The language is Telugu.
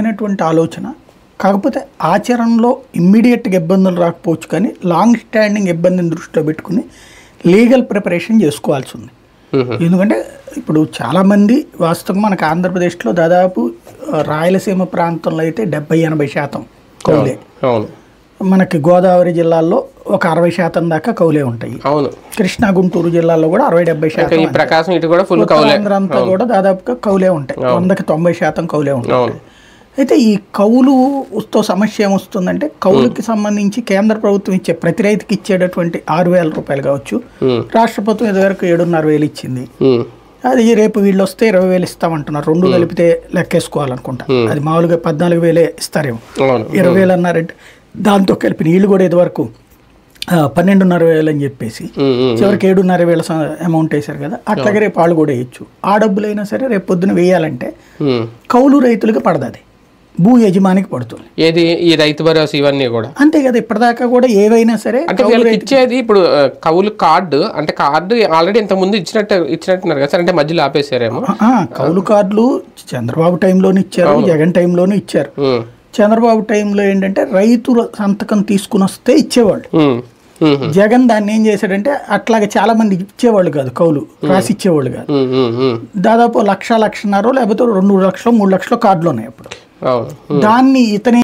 అద్భుతమైనటువంటి ఆలోచన. కాకపోతే ఆచరణలో ఇమ్మీడియట్గా ఇబ్బందులు రాకపోవచ్చు, కానీ లాంగ్ స్టాండింగ్ ఇబ్బందిని దృష్టిలో పెట్టుకుని లీగల్ ప్రిపరేషన్ చేసుకోవాల్సి ఉంది. ఎందుకంటే ఇప్పుడు చాలామంది వాస్తవంగా మనకు ఆంధ్రప్రదేశ్లో దాదాపు రాయలసీమ ప్రాంతంలో అయితే 70-80% కౌలే. మనకి గోదావరి జిల్లాల్లో ఒక 60% దాకా కౌలే ఉంటాయి. కృష్ణా గుంటూరు జిల్లాలో కూడా 60-70%. ఆంధ్ర అంతా కూడా దాదాపుగా కౌలే ఉంటాయి. 100కి 90% కౌలే ఉంటాయి. అయితే ఈ కౌలుతో సమస్య ఏమొస్తుందంటే, కౌలుకి సంబంధించి కేంద్ర ప్రభుత్వం ఇచ్చే ప్రతి రైతుకి ఇచ్చేటటువంటి 6,000 రూపాయలు కావచ్చు, రాష్ట్ర ప్రభుత్వం ఇదివరకు 7,500 ఇచ్చింది. అది రేపు వీళ్ళు వస్తే 20,000 ఇస్తామంటున్నారు. 2 కలిపితే లెక్కేసుకోవాలనుకుంటా. అది మామూలుగా 14,000 ఇస్తారేమో. 20,000 అన్నారంటే దాంతో కలిపి వీళ్ళు కూడా ఇదివరకు 12,500 అని చెప్పేసి చివరికి 7,500 అమౌంట్ వేశారు కదా. అట్లాగే రేపు వాళ్ళు కూడా వేయచ్చు. ఆ డబ్బులైనా సరే రేపు పొద్దున వేయాలంటే కౌలు రైతులకి పడదు, భూ యజమానికి పడుతుంది. ఏది ఈ రైతు భరోసా ఇవన్నీ కూడా అంతే కదా. ఇప్పటిదాకా కూడా ఏవైనా సరే అంటే ఇచ్చేది ఇప్పుడు కౌలు కార్డు, అంటే కార్డు ఆల్రెడీ ఇంత ముందు ఇచ్చినట్టున్నారు కదా, అంటే మధ్యలో ఆపేశారేమో. కౌలు కార్డులు చంద్రబాబు టైంలోనే ఇచ్చారు, జగన్ టైంలోనే ఇచ్చారు. చంద్రబాబు టైంలో ఏంటంటే రైతు సంతకం తీసుకుని వస్తే ఇచ్చేవాళ్ళు. జగన్ దాన్ని ఏం చేశాడంటే అట్లాగే చాలా మంది ఇచ్చేవాళ్ళు కాదు, కౌలు రాసి ఇచ్చేవాళ్ళు కాదు. దాదాపు 1,00,000, 1,50,000 లేకపోతే 2 లక్షలు 3 లక్షలు కార్డులు ఉన్నాయి అప్పుడు. దాన్ని ఇతనే